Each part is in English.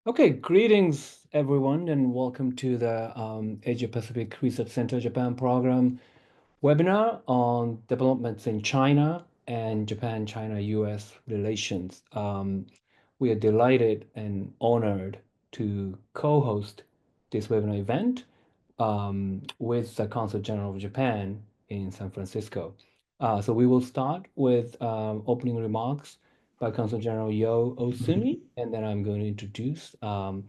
Okay, greetings everyone, and welcome to the Asia-Pacific Research Center Japan program webinar on developments in China and Japan-China-U.S. relations. We are delighted and honored to co-host this webinar event with the Consul General of Japan in San Francisco. So we will start with opening remarks by Consul General Yo Osumi, and then I'm going to introduce our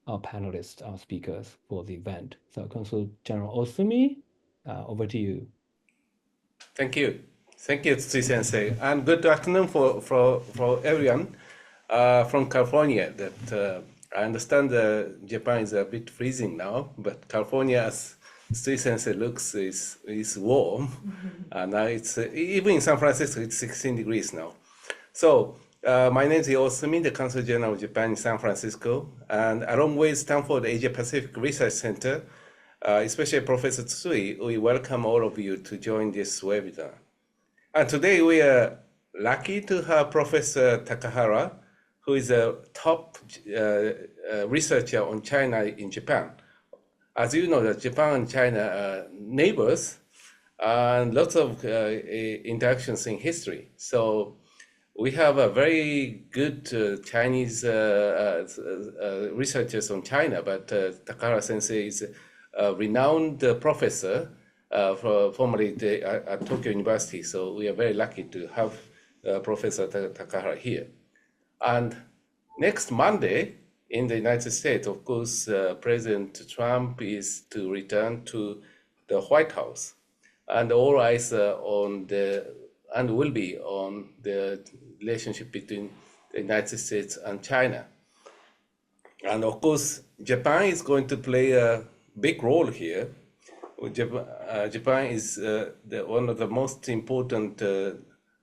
panelists, our speakers for the event. So Consul General Osumi, over to you. Thank you. Thank you, Tsutsui Sensei. And good afternoon for everyone from California. That I understand Japan is a bit freezing now, but California, as Tsutsui Sensei looks, is warm. And now it's, even in San Francisco, it's 16 degrees now. So my name is Osumi, the Consul General of Japan in San Francisco. And along with Stanford Asia Pacific Research Center, especially Professor Tsutsui, we welcome all of you to join this webinar. And today we are lucky to have Professor Takahara, who is a top researcher on China in Japan. As you know, that Japan and China are neighbors, and lots of interactions in history. So we have a very good Chinese researchers on China, but Takahara Sensei is a renowned professor formerly at Tokyo University. So we are very lucky to have Professor Takahara here. And next Monday in the United States, of course, President Trump is to return to the White House. And all eyes on and will be on the relationship between the United States and China. And of course, Japan is going to play a big role here. Japan is one of the most important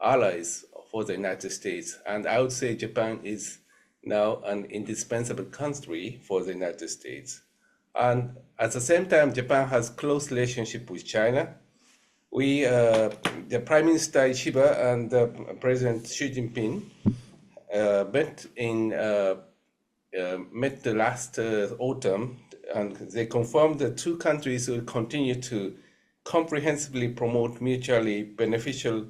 allies for the United States. And I would say Japan is now an indispensable country for the United States. And at the same time, Japan has close relationship with China. The Prime Minister Ishiba and President Xi Jinping met the last autumn, and they confirmed that two countries will continue to comprehensively promote mutually beneficial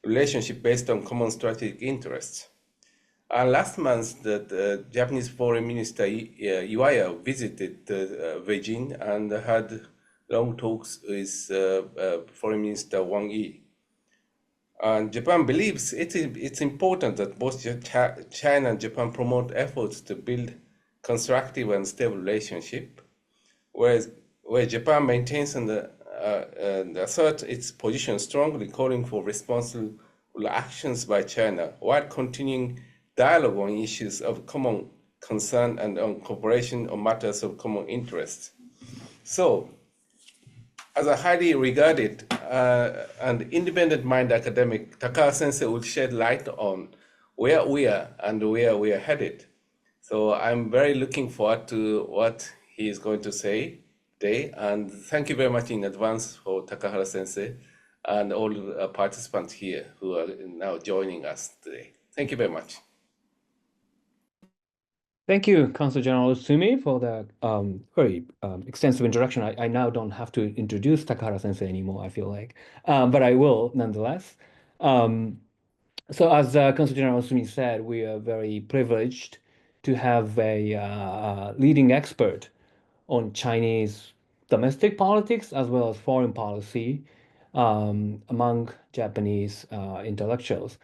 relationship based on common strategic interests. And last month, the Japanese Foreign Minister Iwaya visited Beijing and had long talks with Foreign Minister Wang Yi. And Japan believes it's important that both China and Japan promote efforts to build constructive and stable relationship, where Japan maintains and asserts its position strongly, calling for responsible actions by China while continuing dialogue on issues of common concern and on cooperation on matters of common interest. So, as a highly regarded and independent-minded academic, Takahara Sensei will shed light on where we are and where we are headed. So I'm very looking forward to what he is going to say today. And thank you very much in advance for Takahara Sensei and all the participants here who are now joining us today. Thank you very much. Thank you, Consul General Osumi, for the very extensive introduction. I now don't have to introduce Takahara Sensei anymore, I feel like, but I will nonetheless. So as Consul General Osumi said, we are very privileged to have a leading expert on Chinese domestic politics as well as foreign policy among Japanese intellectuals.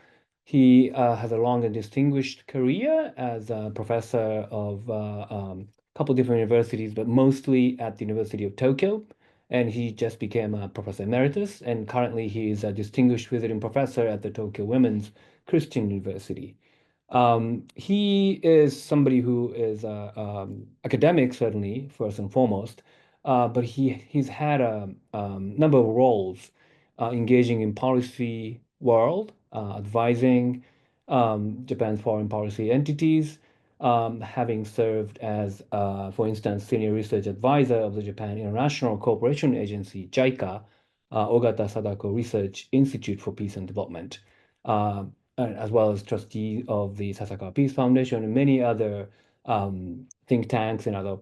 He has a long and distinguished career as a professor of a couple different universities, but mostly at the University of Tokyo. And he just became a professor emeritus. And currently, he is a distinguished visiting professor at the Tokyo Women's Christian University. He is somebody who is academic, certainly, first and foremost, but he's had a number of roles engaging in policy world, advising Japan's foreign policy entities, having served as, for instance, senior research advisor of the Japan International Cooperation Agency, JICA, Ogata Sadako Research Institute for Peace and Development, as well as trustee of the Sasakawa Peace Foundation and many other think tanks and other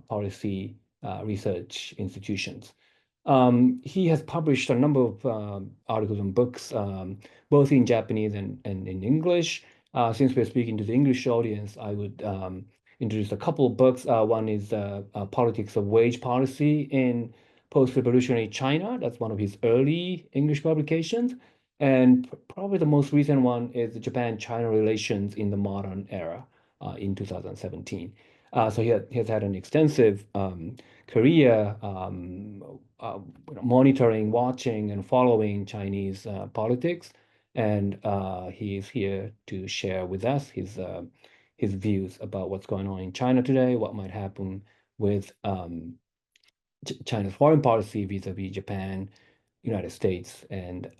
policy research institutions. He has published a number of articles and books, both in Japanese and in English. Since we're speaking to the English audience, I would introduce a couple of books. One is Politics of Wage Policy in Post-Revolutionary China. That's one of his early English publications. And probably the most recent one is Japan-China Relations in the Modern Era in 2017. So he has had an extensive career monitoring, watching, and following Chinese politics. And he is here to share with us his views about what's going on in China today, what might happen with China's foreign policy vis-a-vis Japan, United States, and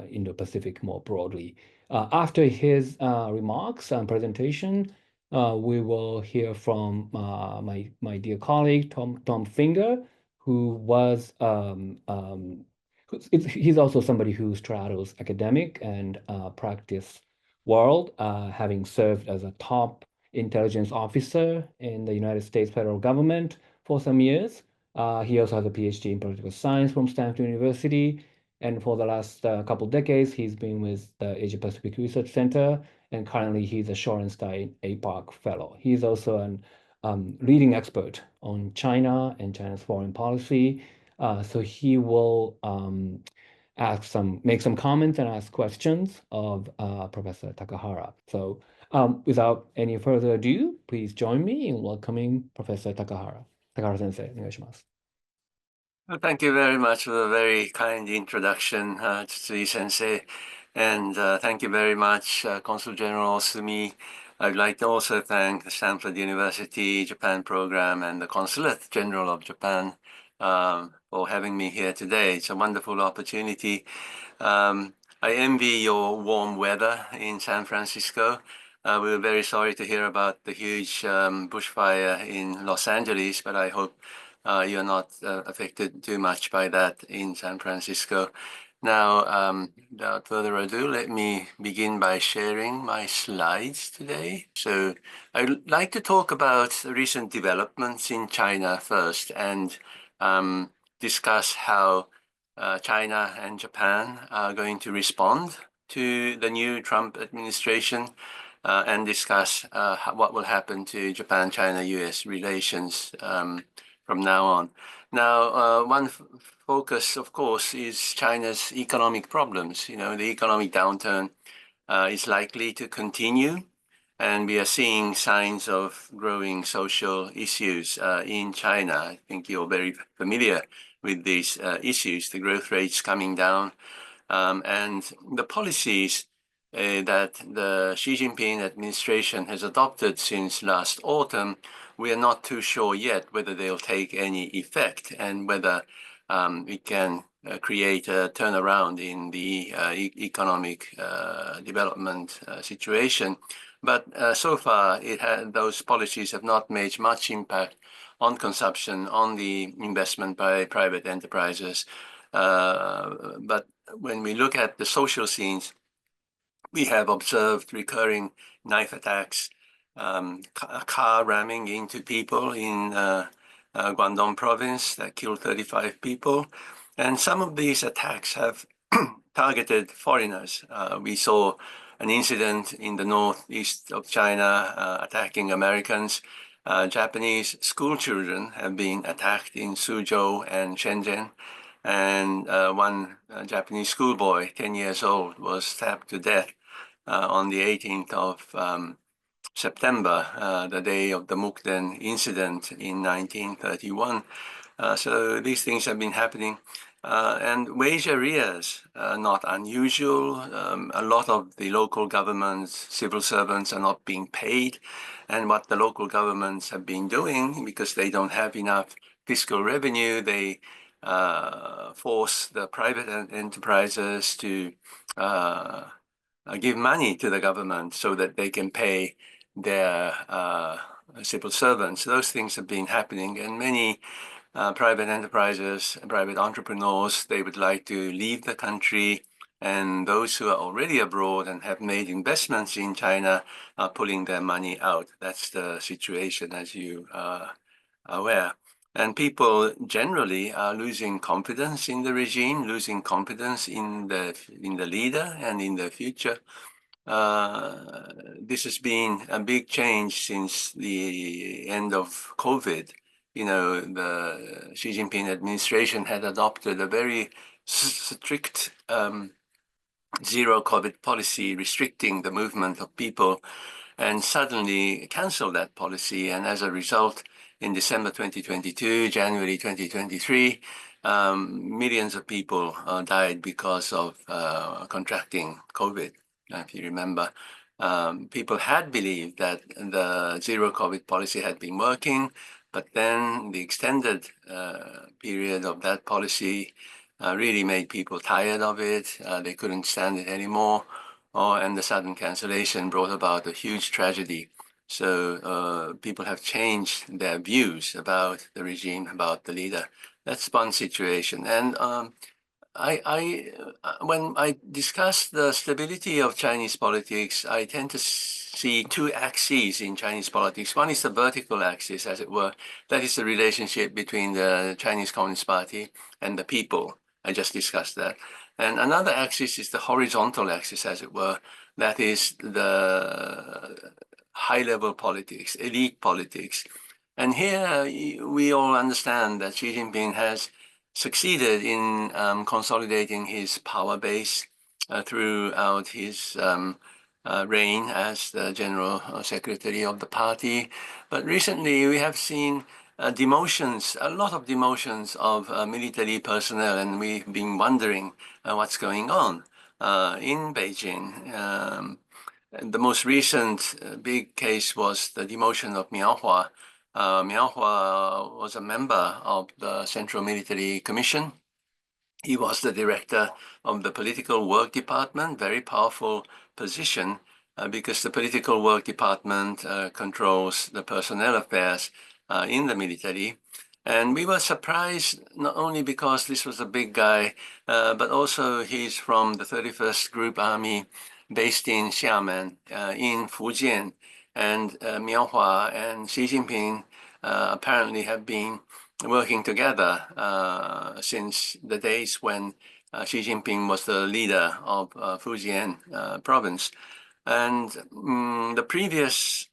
Indo-Pacific more broadly. After his remarks and presentation, we will hear from my dear colleague Tom Fingar, who was he's also somebody who straddles academic and practice world, having served as a top intelligence officer in the United States federal government for some years. He also has a PhD in political science from Stanford University. And for the last couple decades, he's been with the Asia Pacific Research Center, and currently he's a Shorenstein APAC Fellow. He's also an leading expert on China and China's foreign policy. So he will make some comments and ask questions of Professor Takahara. So without any further ado, please join me in welcoming Professor Takahara. Takahara sensei, お願いします。Well, thank you very much for the very kind introduction, Tsutsui sensei. And thank you very much, Consul General Sumi. I'd like to also thank the Stanford University Japan program and the Consulate-General of Japan for having me here today. It's a wonderful opportunity. I envy your warm weather in San Francisco. We were very sorry to hear about the huge bushfire in Los Angeles, but I hope you're not affected too much by that in San Francisco. Now, without further ado, let me begin by sharing my slides today. So I'd like to talk about recent developments in China first and discuss how China and Japan are going to respond to the new Trump administration and discuss what will happen to Japan-China-U.S. relations from now on. Now, one focus, of course, is China's economic problems. You know, the economic downturn is likely to continue, and we are seeing signs of growing social issues in China. I think you're very familiar with these issues, the growth rates coming down, and the policies that the Xi Jinping administration has adopted since last autumn. We are not too sure yet whether they'll take any effect and whether it can create a turnaround in the economic development situation. But so far, those policies have not made much impact on consumption, on the investment by private enterprises. But when we look at the social scenes, we have observed recurring knife attacks, car ramming into people in Guangdong province that killed 35 people. And some of these attacks have targeted foreigners. We saw an incident in the northeast of China attacking Americans. Japanese school children have been attacked in Suzhou and Shenzhen. And one Japanese schoolboy, 10 years old, was stabbed to death on the 18th of September, the day of the Mukden incident in 1931. So these things have been happening. And wage arrears are not unusual. A lot of the local governments, civil servants are not being paid. And what the local governments have been doing, because they don't have enough fiscal revenue, they force the private enterprises to give money to the government so that they can pay their civil servants. Those things have been happening, and many private enterprises, private entrepreneurs, they would like to leave the country and those who are already abroad and have made investments in China are pulling their money out. That's the situation, as you are aware. And people generally are losing confidence in the regime, losing confidence in the leader and in the future. This has been a big change since the end of COVID. You know, the Xi Jinping administration had adopted a very strict zero COVID policy restricting the movement of people, and suddenly canceled that policy. And as a result, in December 2022, January 2023, millions of people died because of contracting COVID. If you remember, people had believed that the zero COVID policy had been working, but then the extended period of that policy really made people tired of it. They couldn't stand it anymore. And the sudden cancellation brought about a huge tragedy. So people have changed their views about the regime, about the leader. That's one situation. And when I discuss the stability of Chinese politics, I tend to see two axes in Chinese politics. One is the vertical axis, as it were. That is the relationship between the Chinese Communist Party and the people. I just discussed that. And another axis is the horizontal axis, as it were. That is the high-level politics, elite politics. And here we all understand that Xi Jinping has succeeded in consolidating his power base throughout his reign as the general secretary of the party. But recently we have seen demotions, a lot of demotions of military personnel, and we've been wondering what's going on in Beijing. The most recent big case was the demotion of Miao Hua. Miao Hua was a member of the Central Military Commission. He was the director of the Political Work Department, very powerful position because the Political Work Department controls the personnel affairs in the military. And we were surprised not only because this was a big guy, but also he's from the 31st Group Army based in Xiamen in Fujian. And Miao Hua and Xi Jinping apparently have been working together since the days when Xi Jinping was the leader of Fujian province. And the previous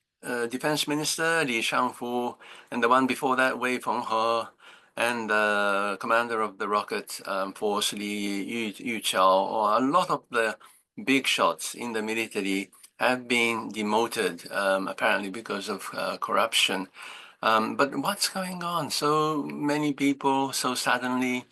defense minister, Li Shangfu, and the one before that, Wei Fenghe, and the commander of the rocket force, Li Yuqiao, or a lot of the big shots in the military have been demoted, apparently because of corruption. But what's going on? So many people so suddenly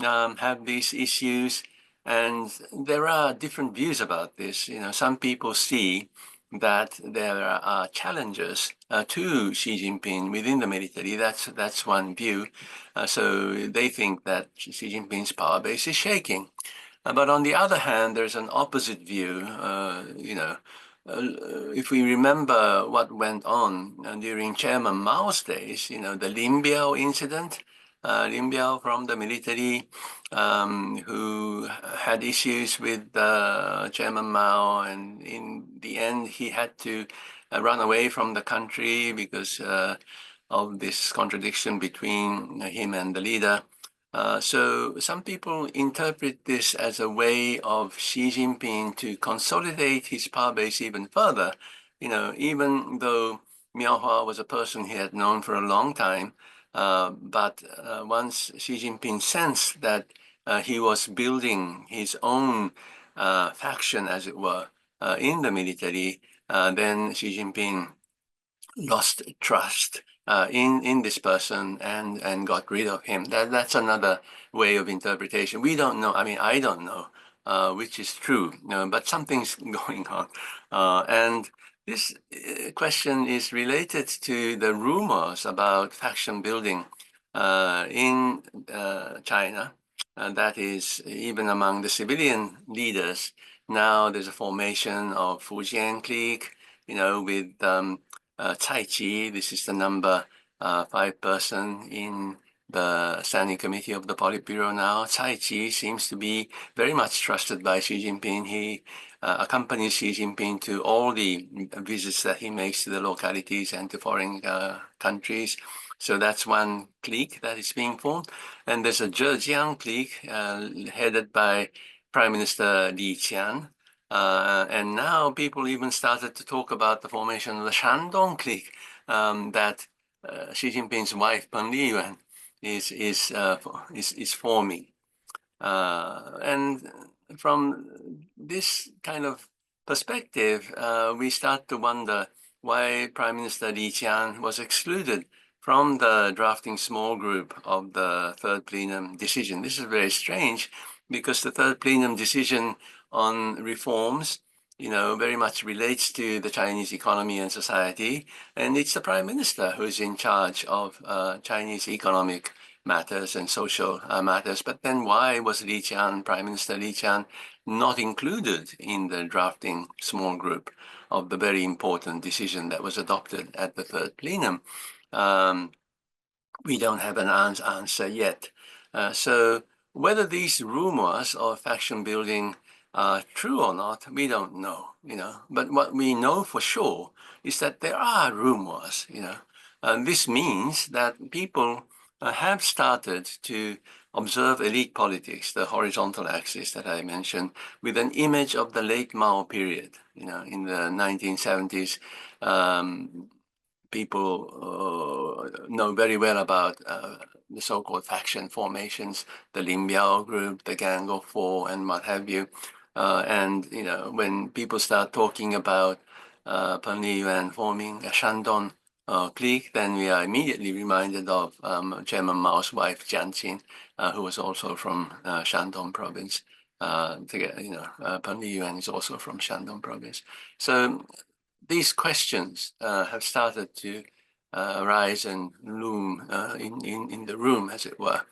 have these issues, and there are different views about this. You know, some people see that there are challenges to Xi Jinping within the military. That's one view. So they think that Xi Jinping's power base is shaking. But on the other hand, there's an opposite view. If we remember what went on during Chairman Mao's days, you know, the Lin Biao incident, Lin Biao from the military, who had issues with Chairman Mao, and in the end, he had to run away from the country because of this contradiction between him and the leader. So some people interpret this as a way of Xi Jinping to consolidate his power base even further. You know, even though Miao Hua was a person he had known for a long time, but once Xi Jinping sensed that he was building his own faction, as it were, in the military, then Xi Jinping lost trust in this person and got rid of him. That's another way of interpretation. We don't know. I mean, I don't know which is true, but something's going on. And this question is related to the rumors about faction building in China. That is, even among the civilian leaders, now there's a formation of Fujian clique, you know, with Cai Qi. This is the number 5 person in the Standing Committee of the Politburo now. Cai Chi seems to be very much trusted by Xi Jinping. He accompanies Xi Jinping to all the visits that he makes to the localities and to foreign countries. So that's one clique that is being formed. And there's a Zhejiang clique headed by Prime Minister Li Qian. And now people even started to talk about the formation of the Shandong clique that Xi Jinping's wife, Peng Liyuan, is forming. And from this kind of perspective, we start to wonder why Prime Minister Li Qian was excluded from the drafting small group of the third plenum decision. This is very strange because the third plenum decision on reforms, very much relates to the Chinese economy and society, and it's the Prime Minister who's in charge of Chinese economic matters and social matters. But then why was Li Qian, Prime Minister Li Qian, not included in the drafting small group of the very important decision that was adopted at the third plenum? We don't have an answer yet. So whether these rumors of faction building are true or not, we don't know, But what we know for sure is that there are rumors, And this means that people have started to observe elite politics, the horizontal axis that I mentioned, with an image of the late Mao period, in the 1970s. People know very well about the so-called faction formations, the Lin Biao group, the Gang of Four, and what have you. And when people start talking about Peng Liyuan forming a Shandong clique, then we are immediately reminded of Chairman Mao's wife, Jiang Qin, who was also from Shandong province. Peng Liyuan is also from Shandong province. So these questions have started to rise and loom in the room, as it were.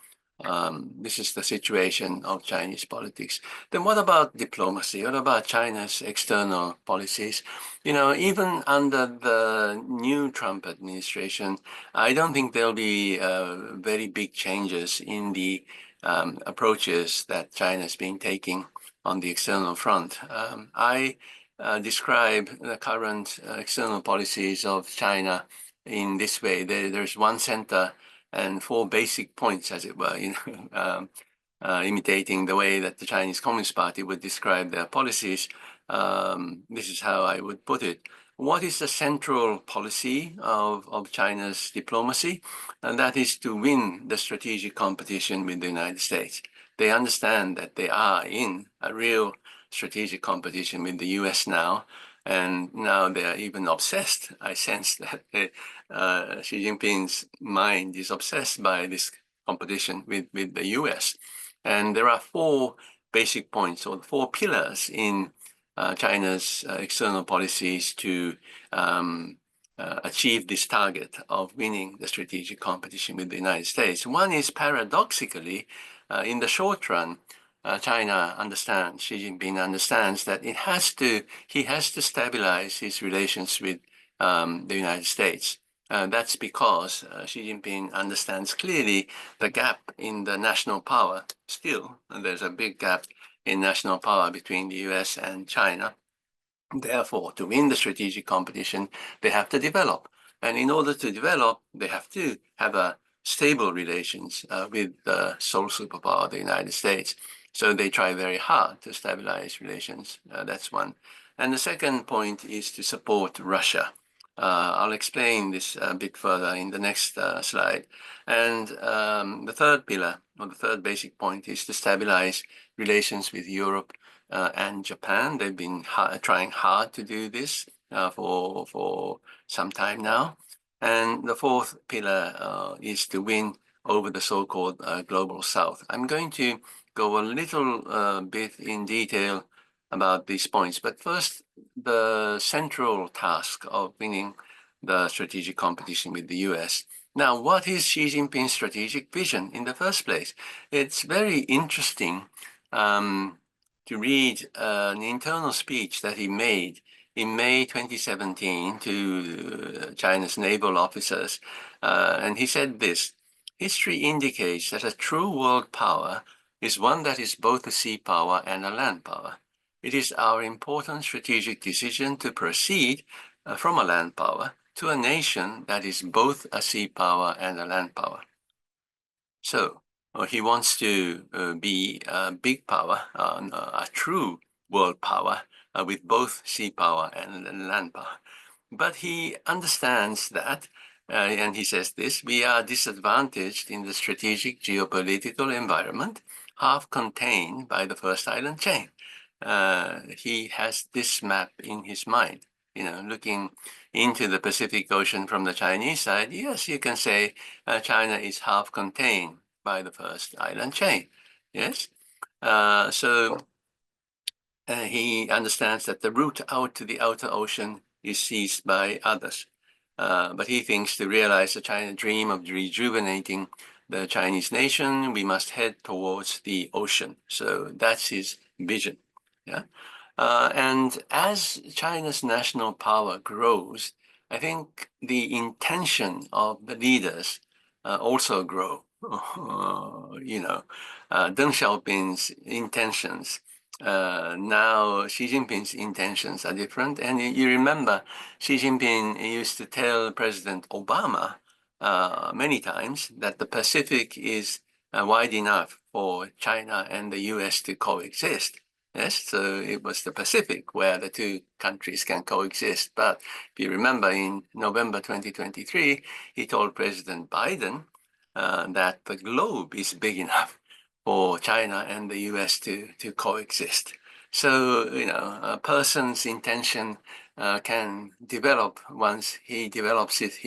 This is the situation of Chinese politics. Then what about diplomacy? What about China's external policies? Even under the new Trump administration, I don't think there'll be very big changes in the approaches that China's been taking on the external front. I describe the current external policies of China in this way. There's one center and four basic points, as it were, imitating the way that the Chinese Communist Party would describe their policies. This is how I would put it. What is the central policy of China's diplomacy? And that is to win the strategic competition with the United States. They understand that they are in a real strategic competition with the U.S. now, and now they are even obsessed. I sense that Xi Jinping's mind is obsessed by this competition with the U.S. And there are four basic points or four pillars in China's external policies to achieve this target of winning the strategic competition with the United States. One is paradoxically, in the short run, China understands, Xi Jinping understands that he has to stabilize his relations with the United States. That's because Xi Jinping understands clearly the gap in the national power. Still, there's a big gap in national power between the US and China. Therefore, to win the strategic competition, they have to develop. And in order to develop, they have to have a stable relations with the sole superpower, the United States. So they try very hard to stabilize relations. That's one. And the second point is to support Russia. I'll explain this a bit further in the next slide. And the third pillar, or the third basic point, is to stabilize relations with Europe and Japan. They've been trying hard to do this for some time now. And the fourth pillar is to win over the so-called global south. I'm going to go a little bit in detail about these points, but first, the central task of winning the strategic competition with the US. Now, what is Xi Jinping's strategic vision in the first place? It's very interesting to read an internal speech that he made in May 2017 to China's naval officers. And he said this: history indicates that a true world power is one that is both a sea power and a land power. It is our important strategic decision to proceed from a land power to a nation that is both a sea power and a land power. So he wants to be a big power, a true world power with both sea power and land power. But he understands that, and he says this, we are disadvantaged in the strategic geopolitical environment, half contained by the first island chain. He has this map in his mind, looking into the Pacific Ocean from the Chinese side. Yes, you can say China is half contained by the first island chain. Yes. So he understands that the route out to the outer ocean is seized by others. But he thinks to realize the China dream of rejuvenating the Chinese nation, we must head towards the ocean. So that's his vision. Yeah. And as China's national power grows, I think the intention of the leaders also grow. Deng Xiaoping's intentions. Now Xi Jinping's intentions are different. And you remember Xi Jinping used to tell President Obama many times that the Pacific is wide enough for China and the US to coexist. Yes, so it was the Pacific where the two countries can coexist. But if you remember, in November 2023, he told President Biden that the globe is big enough for China and the US to coexist. So, a person's intention can develop once he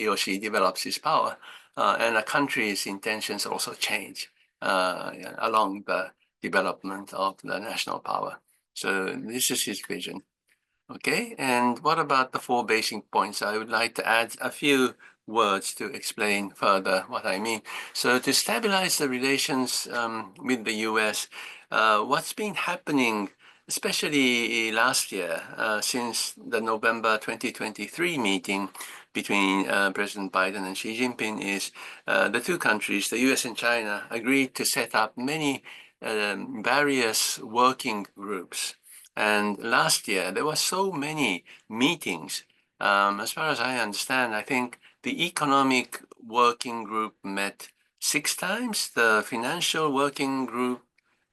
or she develops his power, and a country's intentions also change along the development of the national power. So this is his vision. Okay, and what about the 4 basic points? I would like to add a few words to explain further what I mean. So to stabilize the relations with the US, what's been happening, especially last year, since the November 2023 meeting between President Biden and Xi Jinping, is the two countries, the US and China, agreed to set up many various working groups. And last year, there were so many meetings. As far as I understand, I think the economic working group met 6 times. The financial working group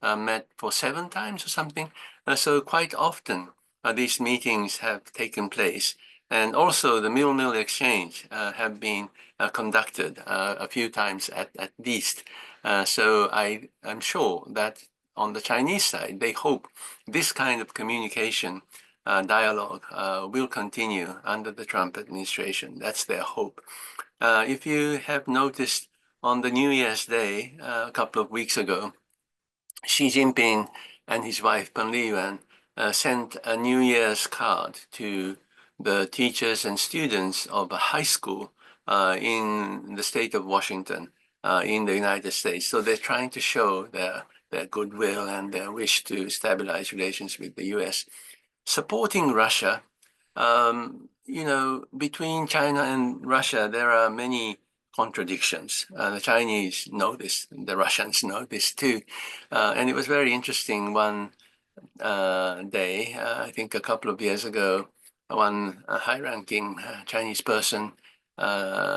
met for 7 times or something. So quite often, these meetings have taken place. And also the mill exchange have been conducted a few times at least. So I'm sure that on the Chinese side, they hope this kind of communication dialogue will continue under the Trump administration. That's their hope. If you have noticed, on the New Year's Day a couple of weeks ago, Xi Jinping and his wife Peng Liyuan sent a New Year's card to the teachers and students of a high school in the state of Washington in the United States. So they're trying to show their goodwill and their wish to stabilize relations with the US. Supporting Russia, between China and Russia, there are many contradictions. The Chinese know this, the Russians know this too. And it was very interesting one day, I think a couple of years ago, one high-ranking Chinese person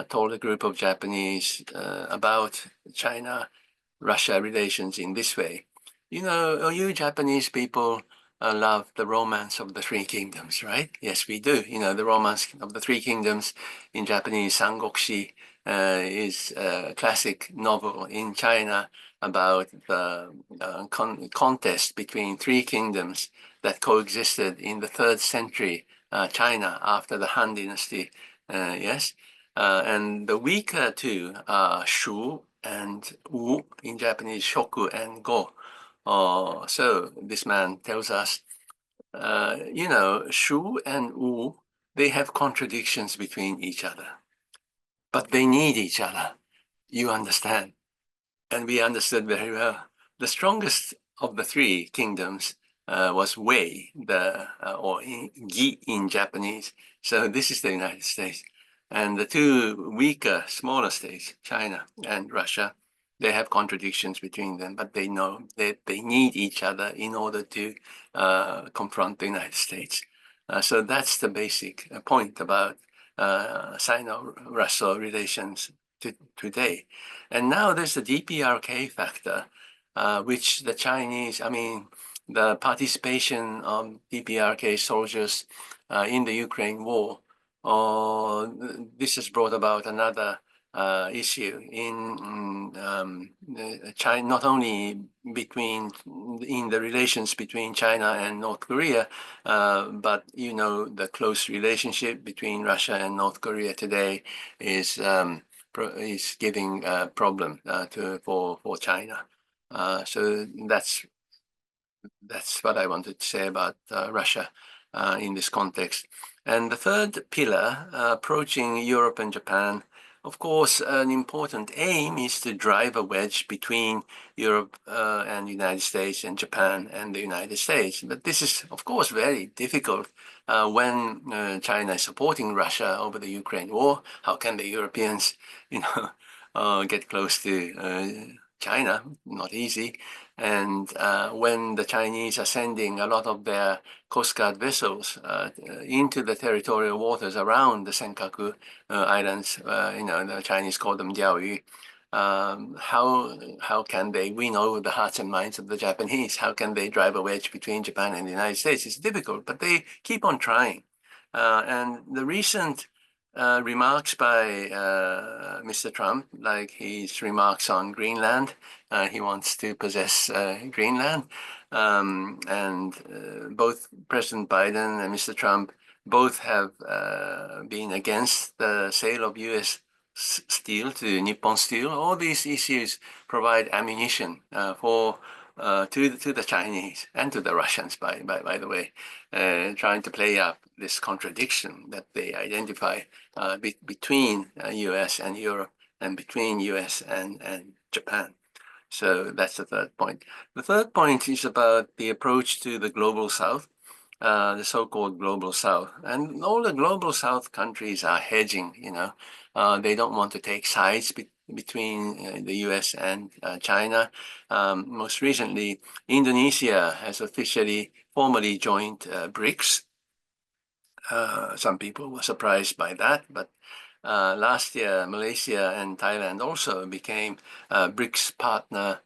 told a group of Japanese about China-Russia relations in this way. You Japanese people love the romance of the 3 kingdoms, right? Yes, we do. The romance of the 3 kingdoms in Japanese, Sangokushi, is a classic novel in China about the contest between 3 kingdoms that coexisted in the 3rd century China after the Han Dynasty. Yes. And the weaker two are Shu and Wu, in Japanese, Shoku and Go. So this man tells us, Shu and Wu, they have contradictions between each other, but they need each other. You understand? And we understood very well. The strongest of the 3 kingdoms was Wei, or Gi in Japanese. So this is the United States. And the two weaker, smaller states, China and Russia, they have contradictions between them, but they know that they need each other in order to confront the United States. So that's the basic point about Sino-Russo relations today. And now there's the DPRK factor, which the Chinese, the participation of DPRK soldiers in the Ukraine war, this has brought about another issue in China, not only in the relations between China and North Korea, but the close relationship between Russia and North Korea today is giving a problem for China. So that's what I wanted to say about Russia in this context. And the third pillar, approaching Europe and Japan, of course, an important aim is to drive a wedge between Europe and the United States and Japan and the United States. But this is, of course, very difficult when China is supporting Russia over the Ukraine war. How can the Europeans, get close to China? Not easy. And when the Chinese are sending a lot of their Coast Guard vessels into the territorial waters around the Senkaku Islands, the Chinese call them Diaoyu, how can they win over the hearts and minds of the Japanese? How can they drive a wedge between Japan and the United States? It's difficult, but they keep on trying. And the recent remarks by Mr. Trump, like his remarks on Greenland, he wants to possess Greenland, and both President Biden and Mr. Trump both have been against the sale of U.S. steel to Nippon Steel. All these issues provide ammunition to the Chinese and to the Russians, by the way, trying to play up this contradiction that they identify between U.S. and Europe and between U.S. and Japan. So that's the third point. The third point is about the approach to the global south, the so-called global south. And all the global south countries are hedging, they don't want to take sides between the US and China. Most recently, Indonesia has formally joined BRICS. Some people were surprised by that, but last year, Malaysia and Thailand also became BRICS partner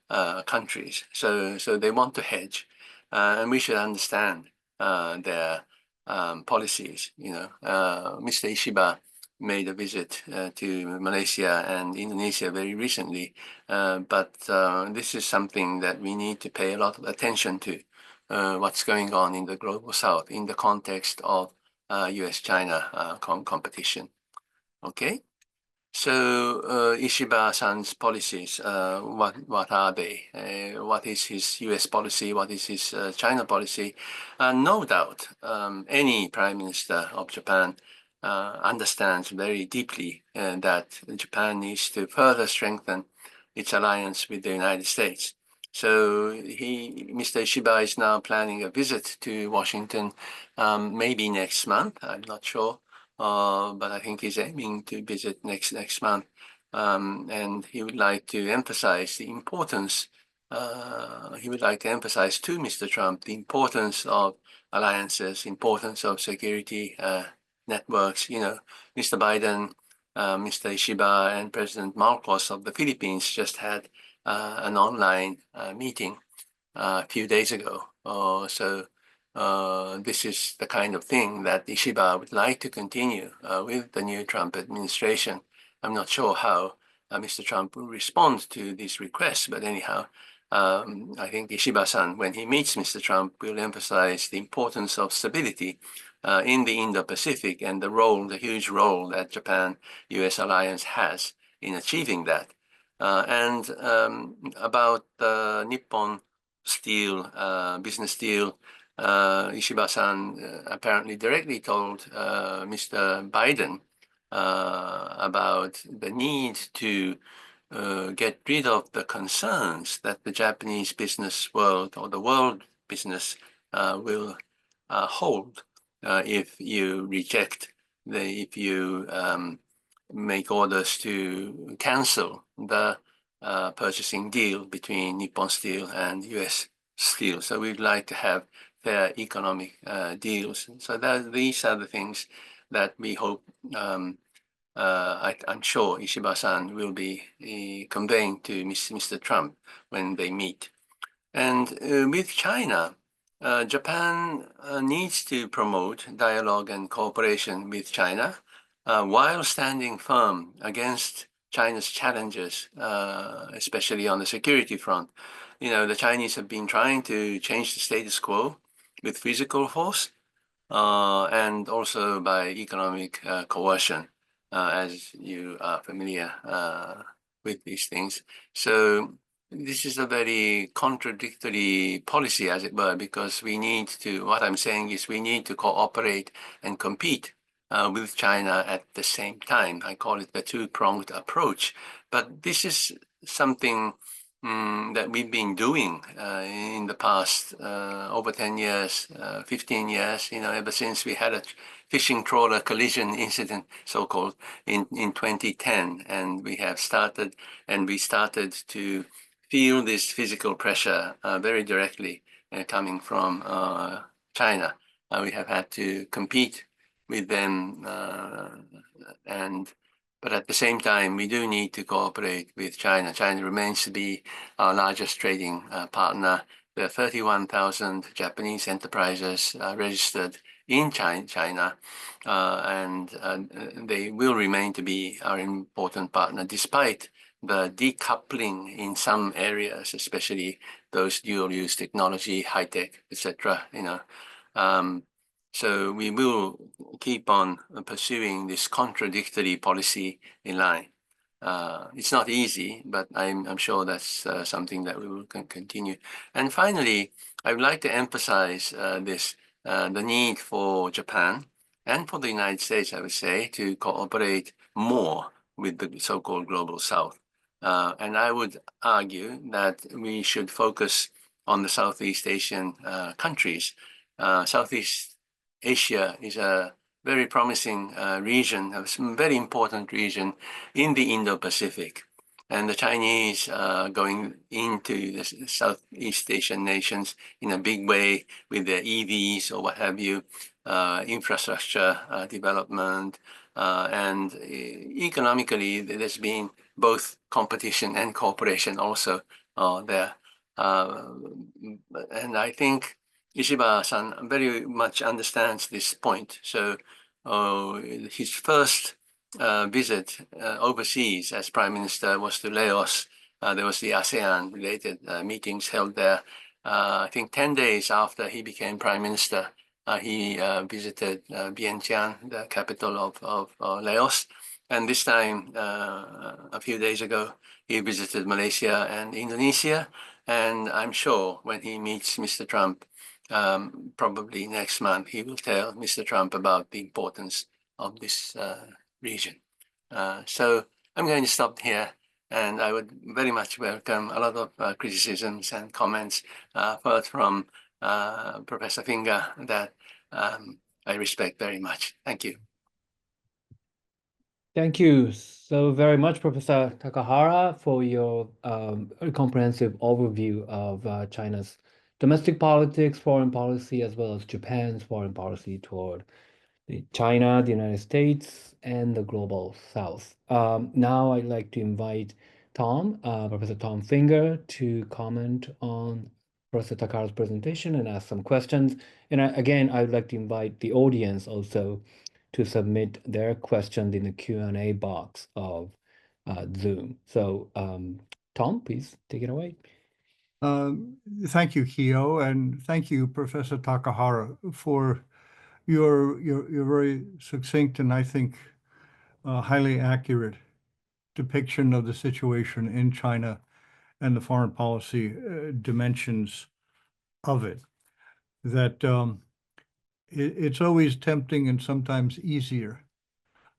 countries. So they want to hedge, and we should understand their policies. Mr. Ishiba made a visit to Malaysia and Indonesia very recently, but this is something that we need to pay a lot of attention to, what's going on in the global south in the context of US-China competition. Okay, so Ishiba-san's policies, what are they? What is his US policy? What is his China policy? No doubt, any Prime Minister of Japan understands very deeply that Japan needs to further strengthen its alliance with the United States. So Mr. Ishiba is now planning a visit to Washington, maybe next month. I'm not sure. But I think he's aiming to visit next month, and he would like to emphasize the importance. He would like to emphasize to Mr. Trump the importance of alliances, importance of security networks. Mr. Biden, Mr. Ishiba, and President Marcos of the Philippines just had an online meeting a few days ago. This is the kind of thing that Ishiba would like to continue with the new Trump administration. I'm not sure how Mr. Trump will respond to these requests, but anyhow, I think Ishiba-san, when he meets Mr. Trump, will emphasize the importance of stability in the Indo-Pacific and the huge role that Japan-U.S. alliance has in achieving that. And about Nippon Steel, business deal, Ishiba-san apparently directly told Mr. Biden about the need to get rid of the concerns that the Japanese business world or the world business will hold if you make orders to cancel the purchasing deal between Nippon Steel and U.S. Steel. So we'd like to have fair economic deals. So these are the things that we hope I'm sure Ishiba-san will be conveying to Mr. Trump when they meet. And with China, Japan needs to promote dialogue and cooperation with China while standing firm against China's challenges, especially on the security front. You know, the Chinese have been trying to change the status quo with physical force and also by economic coercion, as you are familiar with these things. So this is a very contradictory policy, as it were, because we need to, what I'm saying is we need to cooperate and compete with China at the same time. I call it the two-pronged approach. But this is something that we've been doing in the past over 10 years, 15 years, you know, ever since we had a fishing trawler collision incident, so-called, in 2010. And we started to feel this physical pressure very directly coming from China. We have had to compete with them but at the same time, we do need to cooperate with China. China remains to be our largest trading partner. There are 31,000 Japanese enterprises registered in China, and they will remain to be our important partner, despite the decoupling in some areas, especially those dual-use technology, high-tech, etc. You know, so we will keep on pursuing this contradictory policy in line. It's not easy, but I'm sure that's something that we will continue. And finally, I would like to emphasize the need for Japan and for the United States, I would say, to cooperate more with the so-called Global South. And I would argue that we should focus on the Southeast Asian countries. Southeast Asia is a very promising region, a very important region in the Indo-Pacific. And the Chinese are going into the Southeast Asian nations in a big way with their EVs or what have you, infrastructure development, and economically there's been both competition and cooperation also there. And I think Ishiba-san very much understands this point. So his first visit overseas as Prime Minister was to Laos. There was the ASEAN-related meetings held there. I think 10 days after he became Prime Minister, he visited Vientiane, the capital of Laos. And this time, a few days ago, he visited Malaysia and Indonesia. And I'm sure when he meets Mr. Trump, probably next month, he will tell Mr. Trump about the importance of this region. So I'm going to stop here, and I would very much welcome a lot of criticisms and comments, first from Professor Fingar, that I respect very much. Thank you. Thank you so very much, Professor Takahara, for your very comprehensive overview of China's domestic politics, foreign policy, as well as Japan's foreign policy toward China, the United States, and the Global South. Now I'd like to invite Professor Tom Fingar, to comment on Professor Takahara's presentation and ask some questions. And again, I would like to invite the audience also to submit their questions in the Q&A box of Zoom. So Tom, please take it away. Thank you, Kiyo, and thank you, Professor Takahara, for your very succinct and I think highly accurate depiction of the situation in China and the foreign policy dimensions of it. That it's always tempting and sometimes easier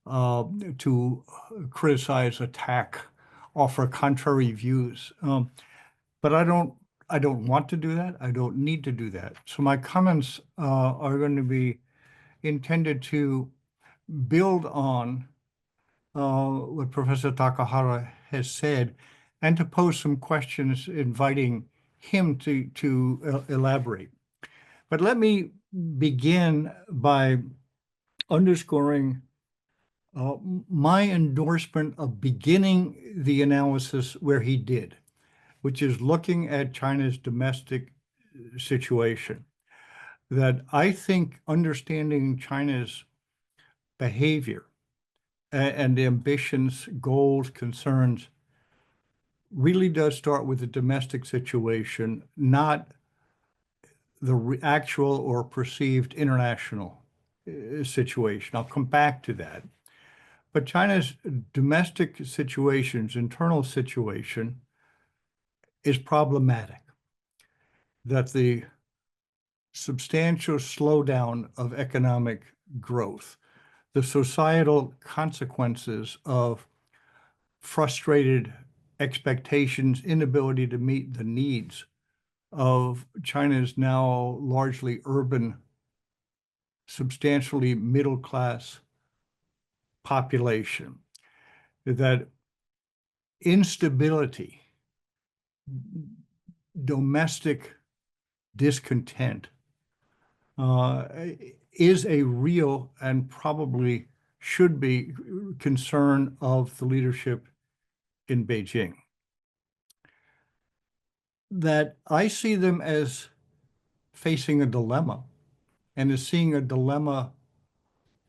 to criticize, attack, offer contrary views. But I don't want to do that. I don't need to do that. So my comments are going to be intended to build on what Professor Takahara has said, and to pose some questions inviting him to elaborate. But let me begin by underscoring my endorsement of beginning the analysis where he did, which is looking at China's domestic situation. That I think understanding China's behavior and ambitions, goals, concerns really does start with the domestic situation, not the actual or perceived international situation. I'll come back to that. But China's domestic situations, internal situation, is problematic. That the substantial slowdown of economic growth, the societal consequences of frustrated expectations, inability to meet the needs of China's now largely urban, substantially middle-class population, that instability, domestic discontent is a real and probably should be concern of the leadership in Beijing. That I see them as facing a dilemma and as seeing a dilemma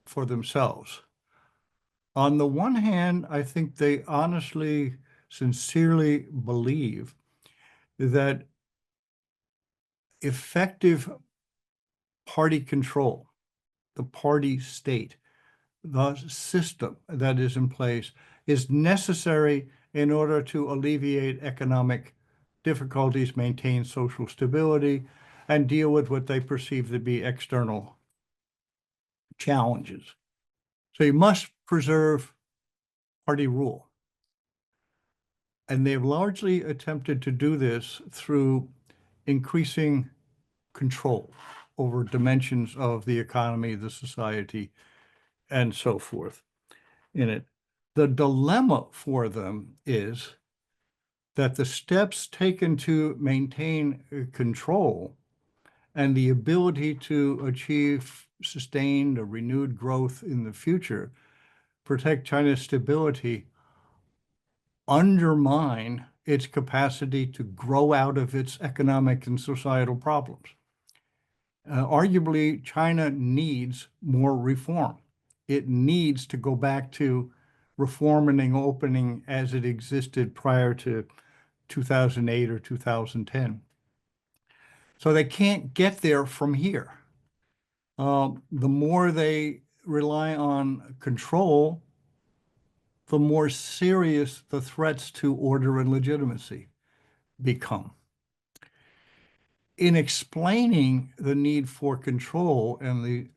for themselves. On the one hand, I think they honestly, sincerely believe that effective party control, the party state, the system that is in place is necessary in order to alleviate economic difficulties, maintain social stability, and deal with what they perceive to be external challenges. So you must preserve party rule. And they've largely attempted to do this through increasing control over dimensions of the economy, the society, and so forth in it. The dilemma for them is that the steps taken to maintain control and the ability to achieve sustained or renewed growth in the future, protect China's stability, undermine its capacity to grow out of its economic and societal problems. Arguably, China needs more reform. It needs to go back to reforming and opening as it existed prior to 2008 or 2010. So they can't get there from here. The more they rely on control, the more serious the threats to order and legitimacy become. In explaining the need for control and the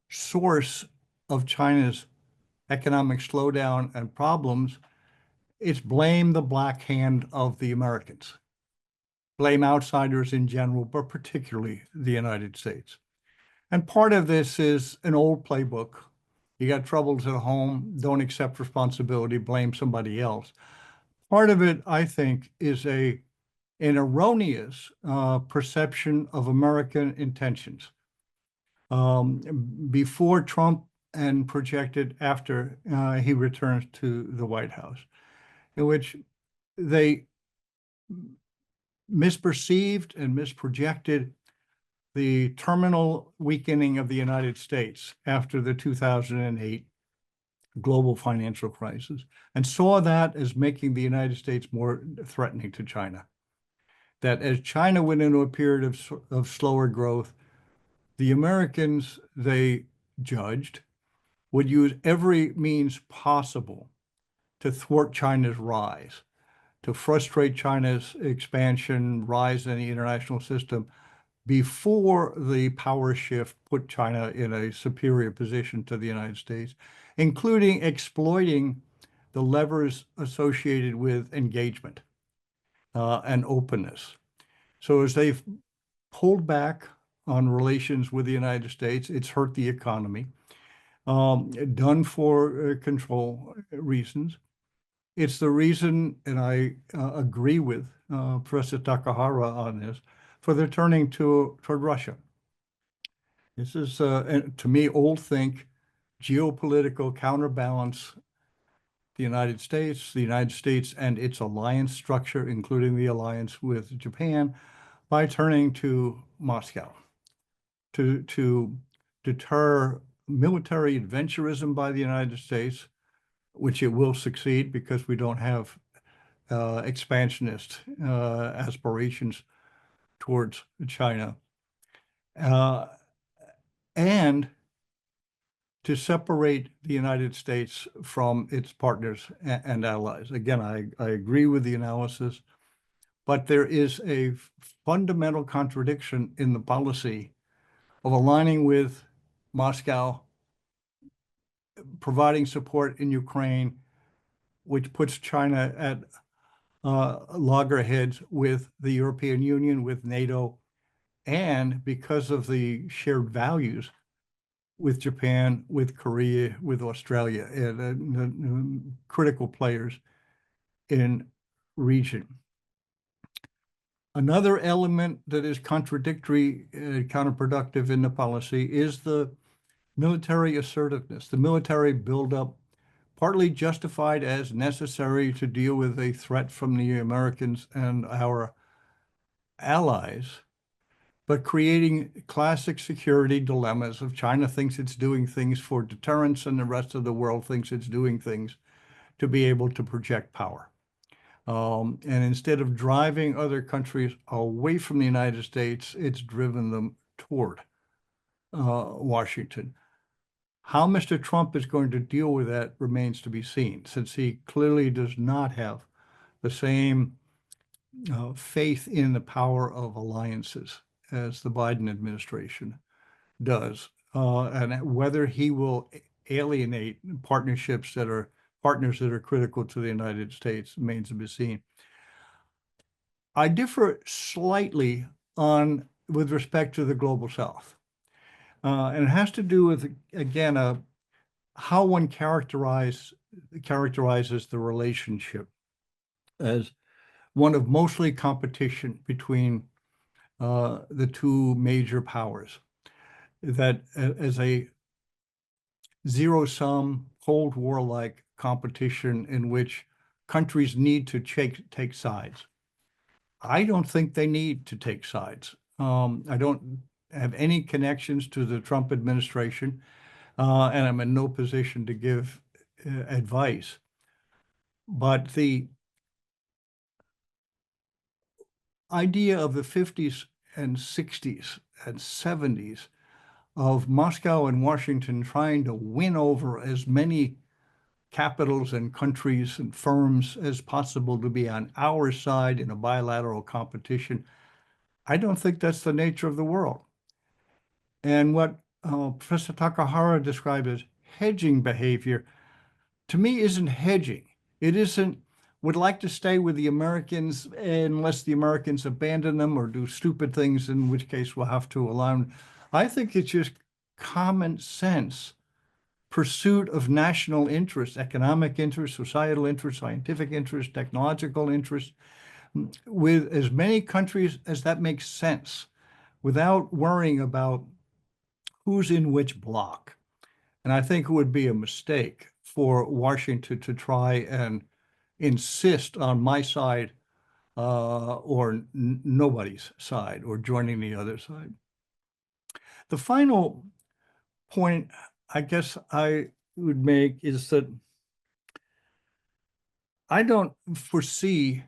source of China's economic slowdown and problems, it's blame the black hand of the Americans, blame outsiders in general, but particularly the United States. And part of this is an old playbook. You got troubles at home, don't accept responsibility, blame somebody else. Part of it, I think, is an erroneous perception of American intentions. Before Trump and projected after he returns to the White House, in which they misperceived and misprojected the terminal weakening of the United States after the 2008 global financial crisis, and saw that as making the United States more threatening to China. That as China went into a period of slower growth, the Americans, they judged, would use every means possible to thwart China's rise, to frustrate China's expansion, rise in the international system, before the power shift put China in a superior position to the United States, including exploiting the levers associated with engagement and openness. So as they've pulled back on relations with the United States, it's hurt the economy. done for control reasons. It's the reason, and I agree with Professor Takahara on this, for the turning toward Russia. This is, to me, old think, geopolitical counterbalance the United States and its alliance structure, including the alliance with Japan, by turning to Moscow to deter military adventurism by the United States, which it will succeed because we don't have expansionist aspirations towards China, and to separate the United States from its partners and allies. Again, I agree with the analysis, but there is a fundamental contradiction in the policy of aligning with Moscow, providing support in Ukraine, which puts China at loggerheads with the European Union, with NATO, and because of the shared values with Japan, with Korea, with Australia, and critical players in region. Another element that is contradictory, counterproductive in the policy is the military assertiveness, the military buildup, partly justified as necessary to deal with a threat from the Americans and our allies, but creating classic security dilemmas of China thinks it's doing things for deterrence and the rest of the world thinks it's doing things to be able to project power. And instead of driving other countries away from the United States, it's driven them toward Washington. How Mr. Trump is going to deal with that remains to be seen, since he clearly does not have the same faith in the power of alliances as the Biden administration does, and whether he will alienate partnerships that are partners that are critical to the United States remains to be seen. I differ slightly with respect to the Global South. And it has to do with, again, how one characterizes the relationship as one of mostly competition between the two major powers, that as a zero-sum, Cold War-like competition in which countries need to take sides. I don't think they need to take sides. I don't have any connections to the Trump administration, and I'm in no position to give advice. But the idea of the 50s and 60s and 70s of Moscow and Washington trying to win over as many capitals and countries and firms as possible to be on our side in a bilateral competition, I don't think that's the nature of the world. And what Professor Takahara described as hedging behavior, to me, isn't hedging. It isn't, would like to stay with the Americans unless the Americans abandon them or do stupid things, in which case we'll have to allow them. I think it's just common sense pursuit of national interest, economic interest, societal interest, scientific interest, technological interest, with as many countries as that makes sense, without worrying about who's in which block. And I think it would be a mistake for Washington to try and insist on my side or nobody's side or joining the other side. The final point I guess I would make is that I don't foresee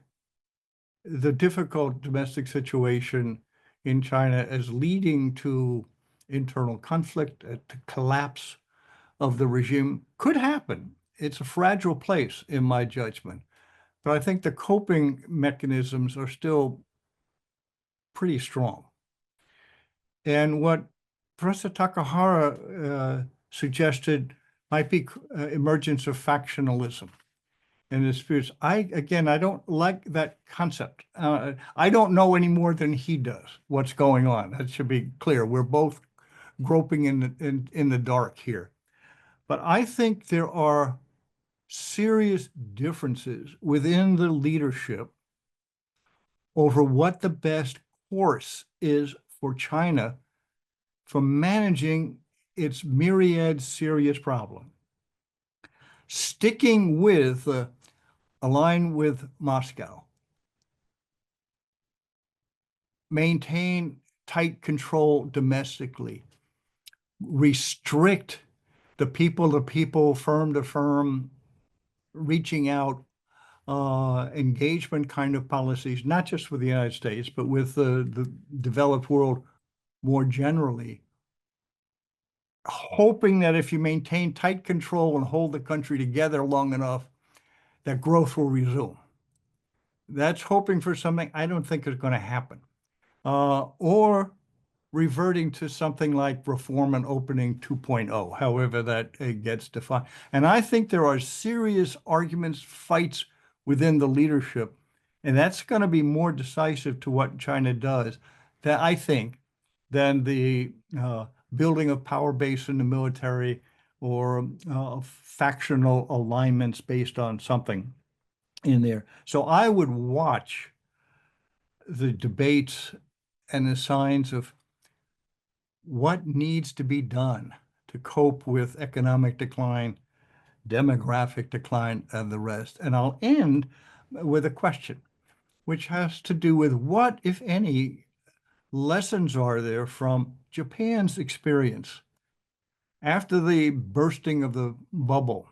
the difficult domestic situation in China as leading to internal conflict, to collapse of the regime. Could happen. It's a fragile place in my judgment. But I think the coping mechanisms are still pretty strong. And what Professor Takahara suggested might be emergence of factionalism and disputes. I don't like that concept. I don't know any more than he does what's going on. That should be clear. We're both groping in the dark here. But I think there are serious differences within the leadership over what the best course is for China for managing its myriad serious problem. Sticking with, align with Moscow, maintain tight control domestically, restrict the people-to-people, firm-to-firm, reaching out, engagement kind of policies, not just with the United States, but with the developed world more generally, hoping that if you maintain tight control and hold the country together long enough, that growth will resume. That's hoping for something I don't think is going to happen. Or reverting to something like reform and opening 2.0, however that gets defined. And I think there are serious arguments, fights within the leadership, and that's going to be more decisive to what China does, that I think, than the building of power base in the military or factional alignments based on something in there. So I would watch the debates and the signs of what needs to be done to cope with economic decline, demographic decline, and the rest. And I'll end with a question, which has to do with what, if any, lessons are there from Japan's experience after the bursting of the bubble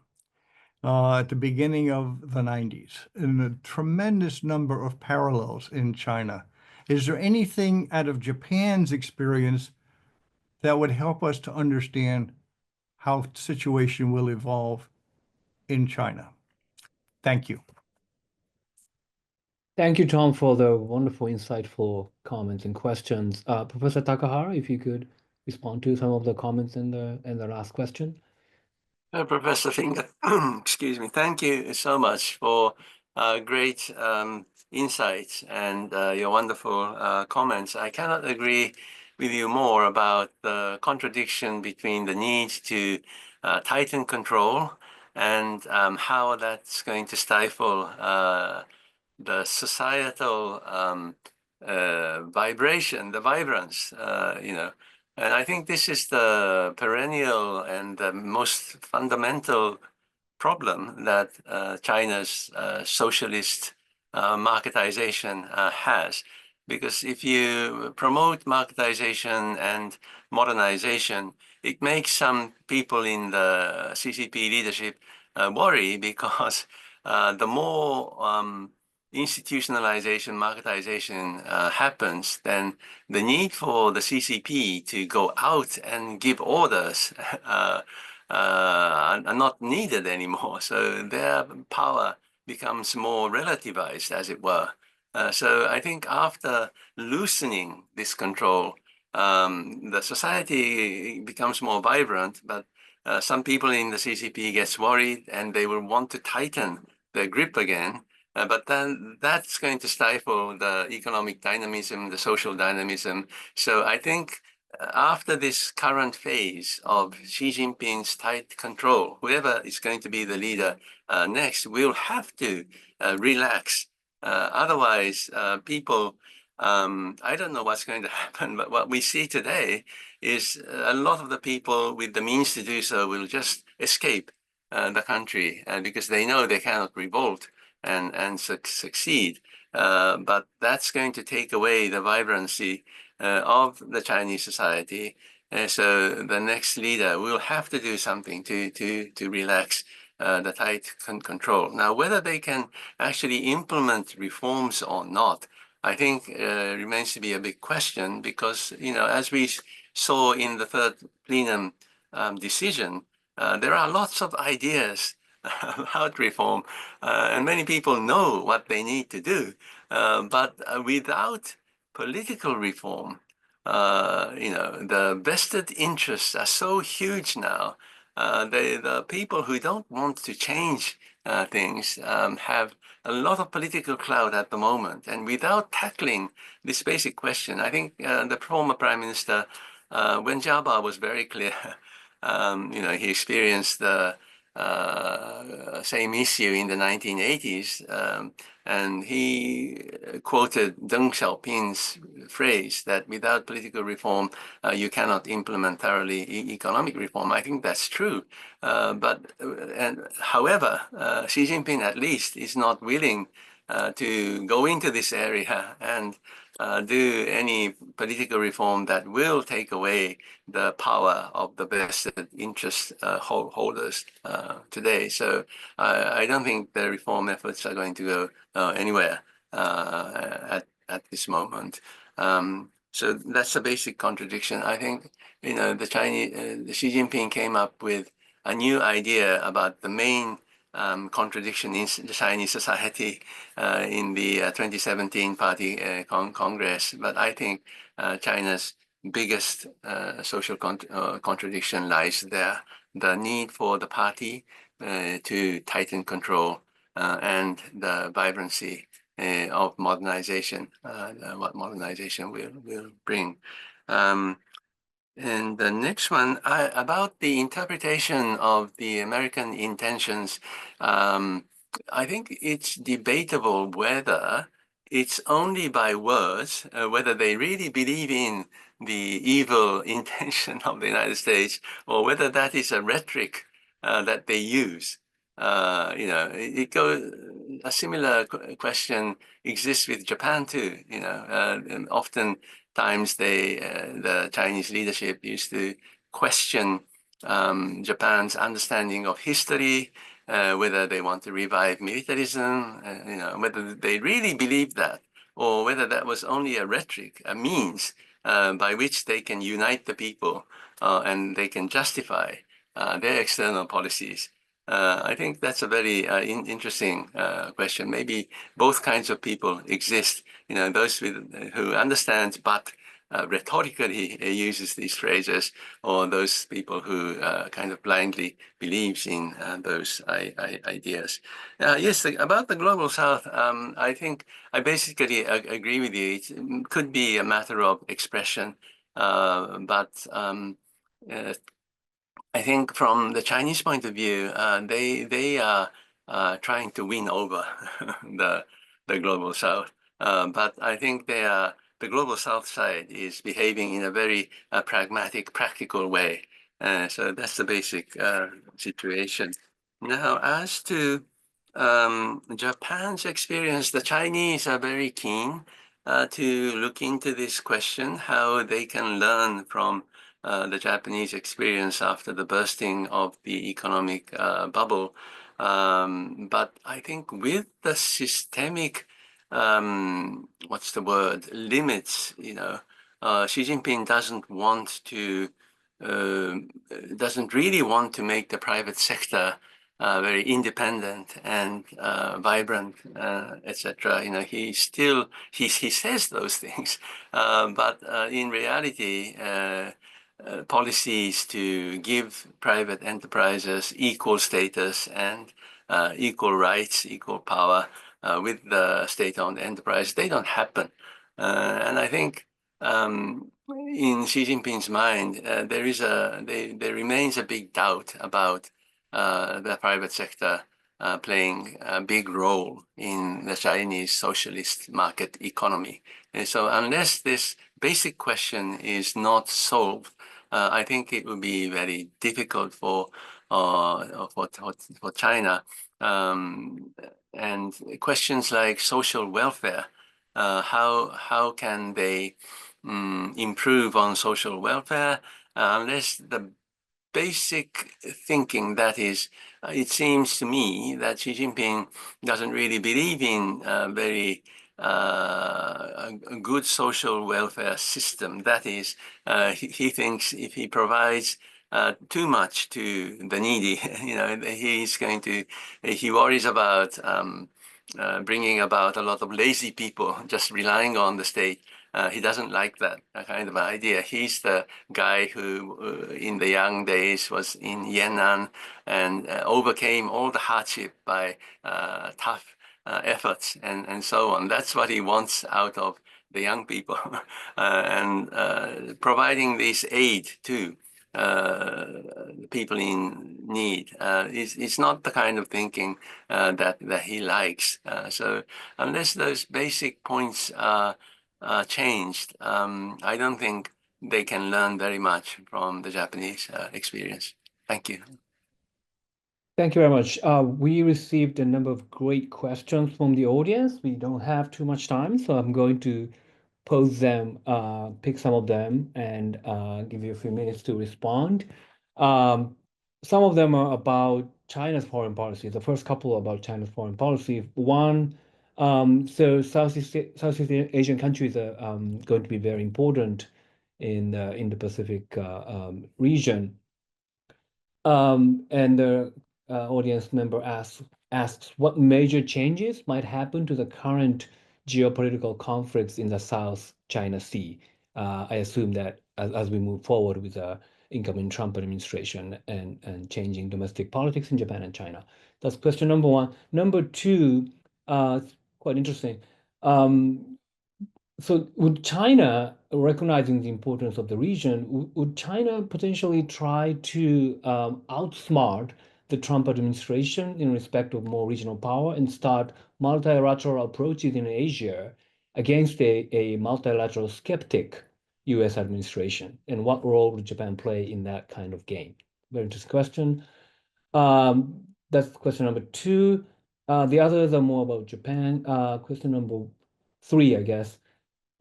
at the beginning of the 90s, and a tremendous number of parallels in China. Is there anything out of Japan's experience that would help us to understand how the situation will evolve in China? Thank you. Thank you, Tom, for the wonderful, insightful comments and questions. Professor Takahara, if you could respond to some of the comments in the last question. Professor Fingar, excuse me, thank you so much for great insights and your wonderful comments. I cannot agree with you more about the contradiction between the need to tighten control and how that's going to stifle the societal vibration, the vibrance, And I think this is the perennial and the most fundamental problem that China's socialist marketization has. Because if you promote marketization and modernization, it makes some people in the CCP leadership worry, because the more institutionalization, marketization happens, then the need for the CCP to go out and give orders are not needed anymore. So their power becomes more relativized, as it were. So I think after loosening this control, the society becomes more vibrant, but some people in the CCP gets worried and they will want to tighten their grip again. But then that's going to stifle the economic dynamism, the social dynamism. So I think after this current phase of Xi Jinping's tight control, whoever is going to be the leader next will have to relax. Otherwise, people, I don't know what's going to happen, but what we see today is a lot of the people with the means to do so will just escape the country because they know they cannot revolt and succeed. But that's going to take away the vibrancy of the Chinese society. So the next leader will have to do something to relax the tight control. Now, whether they can actually implement reforms or not, I think remains to be a big question, because, as we saw in the third plenum decision, there are lots of ideas about reform, and many people know what they need to do, but without political reform, the vested interests are so huge now. The people who don't want to change things have a lot of political clout at the moment, and without tackling this basic question, I think the former Prime Minister Wen Jiabao was very clear. He experienced the same issue in the 1980s, and he quoted Deng Xiaoping's phrase that without political reform, you cannot implement thoroughly economic reform. I think that's true. However, Xi Jinping at least is not willing to go into this area and do any political reform that will take away the power of the vested interest holders today. So I don't think the reform efforts are going to go anywhere at this moment. So that's a basic contradiction. I think the Xi Jinping came up with a new idea about the main contradiction in the Chinese society in the 2017 Party Congress. But I think China's biggest social contradiction lies there: the need for the party to tighten control and the vibrancy of modernization, what modernization will bring. And the next one, about the interpretation of the American intentions, I think it's debatable whether it's only by words, whether they really believe in the evil intention of the United States, or whether that is a rhetoric that they use. A similar question exists with Japan too. And oftentimes the Chinese leadership used to question Japan's understanding of history, whether they want to revive militarism, whether they really believe that, or whether that was only a rhetoric, a means by which they can unite the people and they can justify their external policies. I think that's a very interesting question. Maybe both kinds of people exist. Those who understand but rhetorically uses these phrases, or those people who kind of blindly believes in those ideas. Yes, about the Global South, I think I basically agree with you. It could be a matter of expression, but I think from the Chinese point of view, they are trying to win over the Global South. But I think the Global South side is behaving in a very pragmatic, practical way. So that's the basic situation. Now, as to Japan's experience, the Chinese are very keen to look into this question, how they can learn from the Japanese experience after the bursting of the economic bubble. But I think with the systemic, what's the word, limits, Xi Jinping doesn't really want to make the private sector very independent and vibrant, etc. He says those things, but in reality, policies to give private enterprises equal status and equal rights, equal power with the state-owned enterprise, they don't happen. And I think in Xi Jinping's mind, there remains a big doubt about the private sector playing a big role in the Chinese socialist market economy. And so unless this basic question is not solved, I think it will be very difficult for China. And questions like social welfare, how can they improve on social welfare unless the basic thinking, that is, it seems to me that Xi Jinping doesn't really believe in a good social welfare system. That is, he thinks if he provides too much to the needy, he worries about bringing about a lot of lazy people just relying on the state. He doesn't like that kind of idea. He's the guy who, in the young days, was in Yan'an and overcame all the hardship by tough efforts and so on. That's what he wants out of the young people, and providing this aid too people in need. It's not the kind of thinking that he likes. So unless those basic points are changed, I don't think they can learn very much from the Japanese experience. Thank you. Thank you very much. We received a number of great questions from the audience. We don't have too much time, so I'm going to pose them, pick some of them, and give you a few minutes to respond. Some of them are about China's foreign policy. The first couple are about China's foreign policy. One, so Southeast Asian countries are going to be very important in the Indo-Pacific region. And the audience member asks what major changes might happen to the current geopolitical conflicts in the South China Sea. I assume that as we move forward with the incoming Trump administration and changing domestic politics in Japan and China. That's question number one. Number two, quite interesting. So would China, recognizing the importance of the region, would China potentially try to outsmart the Trump administration in respect of more regional power and start multilateral approaches in Asia against a multilateral skeptic U.S. administration? And what role would Japan play in that kind of game? Very interesting question. That's question number two. The others are more about Japan. Question number three, I guess.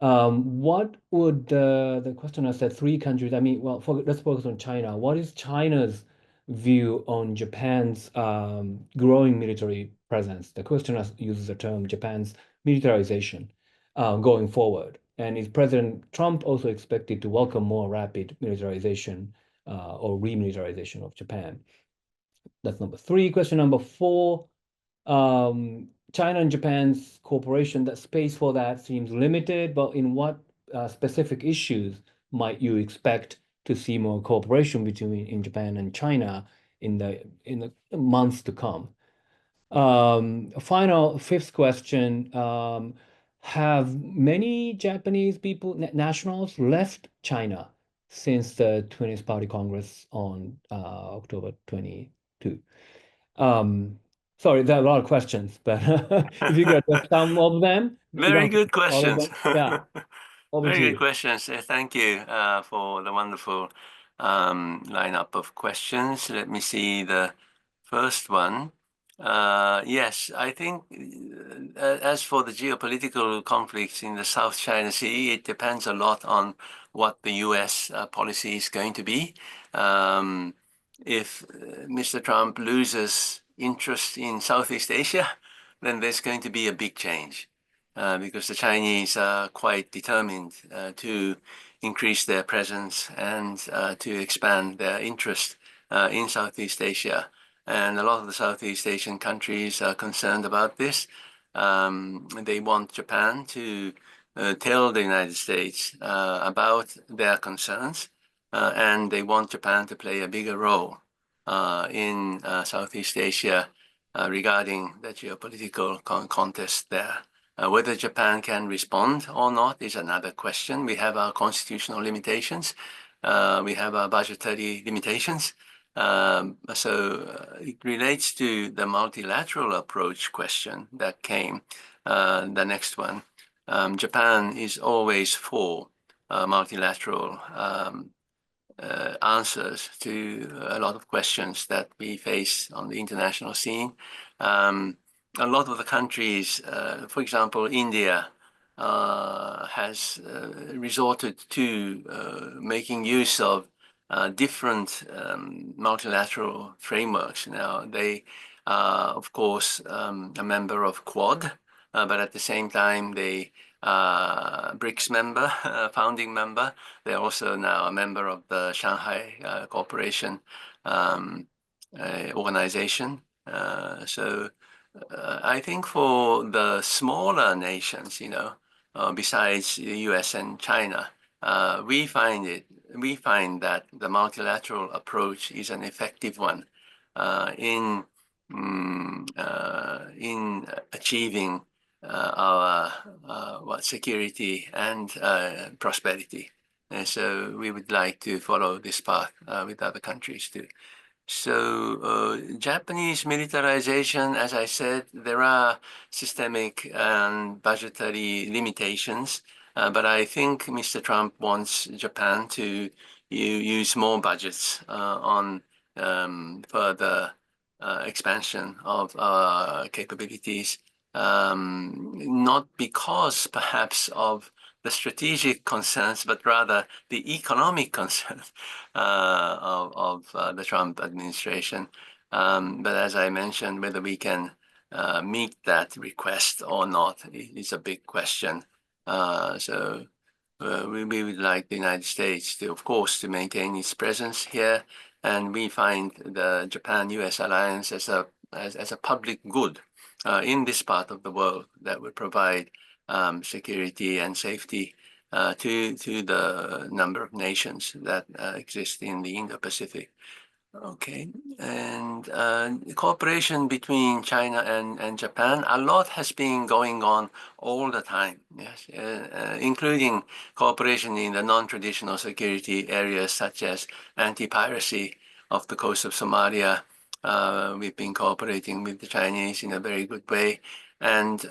What would the questioner said 3 countries? I mean, well, let's focus on China. What is China's view on Japan's growing military presence? The questioner uses the term Japan's militarization going forward. And is President Trump also expected to welcome more rapid militarization or remilitarization of Japan? That's number three. Question number four. China and Japan's cooperation, that space for that seems limited, but in what specific issues might you expect to see more cooperation between Japan and China in the months to come? Final fifth question, have many Japanese people, nationals, left China since the 20th Party Congress on October 22? Sorry, there are a lot of questions, but if you could address some of them. Very good questions. Yeah. Over Very to good you. questions. Thank you for the wonderful lineup of questions. Let me see the first one. Yes, I think as for the geopolitical conflicts in the South China Sea, it depends a lot on what the U.S. policy is going to be. If Mr. Trump loses interest in Southeast Asia, then there's going to be a big change because the Chinese are quite determined to increase their presence and to expand their interest in Southeast Asia. And a lot of the Southeast Asian countries are concerned about this. They want Japan to tell the United States about their concerns, and they want Japan to play a bigger role in Southeast Asia regarding the geopolitical contest there. Whether Japan can respond or not is another question. We have our constitutional limitations. We have our budgetary limitations. So it relates to the multilateral approach question that came, the next one. Japan is always for multilateral answers to a lot of questions that we face on the international scene. A lot of the countries, for example, India, has resorted to making use of different multilateral frameworks. Now, they are, of course, a member of Quad, but at the same time, they are BRICS member, founding member. They're also now a member of the Shanghai Cooperation Organization. So I think for the smaller nations, besides the US and China, we find that the multilateral approach is an effective one in achieving our security and prosperity. So we would like to follow this path with other countries too. So Japanese militarization, as I said, there are systemic and budgetary limitations, but I think Mr. Trump wants Japan to use more budgets on further expansion of capabilities, not because perhaps of the strategic concerns, but rather the economic concerns of the Trump administration. But as I mentioned, whether we can meet that request or not is a big question. So we would like the United States to, of course, to maintain its presence here, and we find the Japan-U.S. alliance as a public good in this part of the world that would provide security and safety to the number of nations that exist in the Indo-Pacific. Okay, and cooperation between China and Japan, a lot has been going on all the time, yes, including cooperation in the non-traditional security areas such as anti-piracy off the coast of Somalia. We've been cooperating with the Chinese in a very good way, and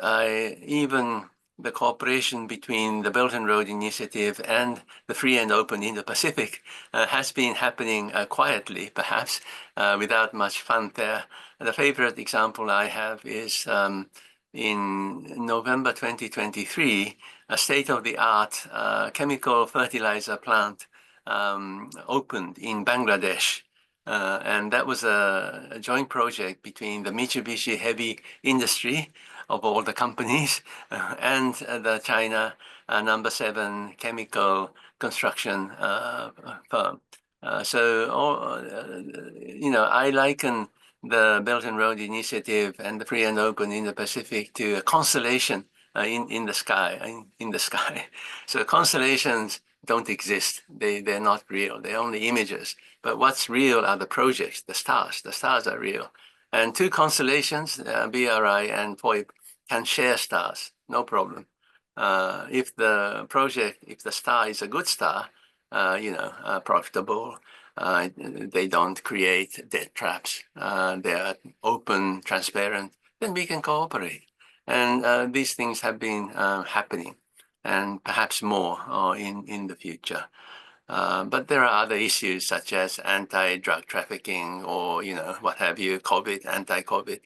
even the cooperation between the Belt and Road Initiative and the Free and Open Indo-Pacific has been happening quietly, perhaps, without much fanfare. The favorite example I have is in November 2023, a state-of-the-art chemical fertilizer plant opened in Bangladesh. And that was a joint project between the Mitsubishi Heavy Industry of all the companies and the China number 7 chemical construction firm. I liken the Belt and Road Initiative and the Free and Open in the Pacific to a constellation in the sky. So constellations don't exist. They're not real. They're only images. But what's real are the projects, the stars. The stars are real. And two constellations, BRI and FOIP, can share stars, no problem. If the star is a good star, profitable, they don't create debt traps, they are open, transparent, then we can cooperate. And these things have been happening, and perhaps more in the future. But there are other issues such as anti-drug trafficking or, what have you, COVID, anti-COVID.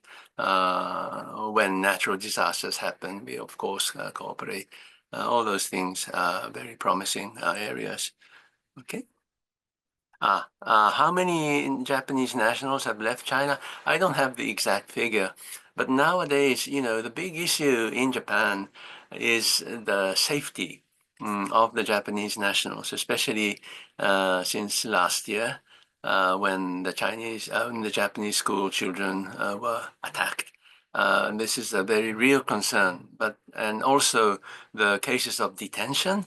When natural disasters happen, we, of course, cooperate. All those things are very promising areas. Okay. How many Japanese nationals have left China? I don't have the exact figure, but nowadays, the big issue in Japan is the safety of the Japanese nationals, especially since last year when the Japanese school children were attacked. This is a very real concern, and also the cases of detention.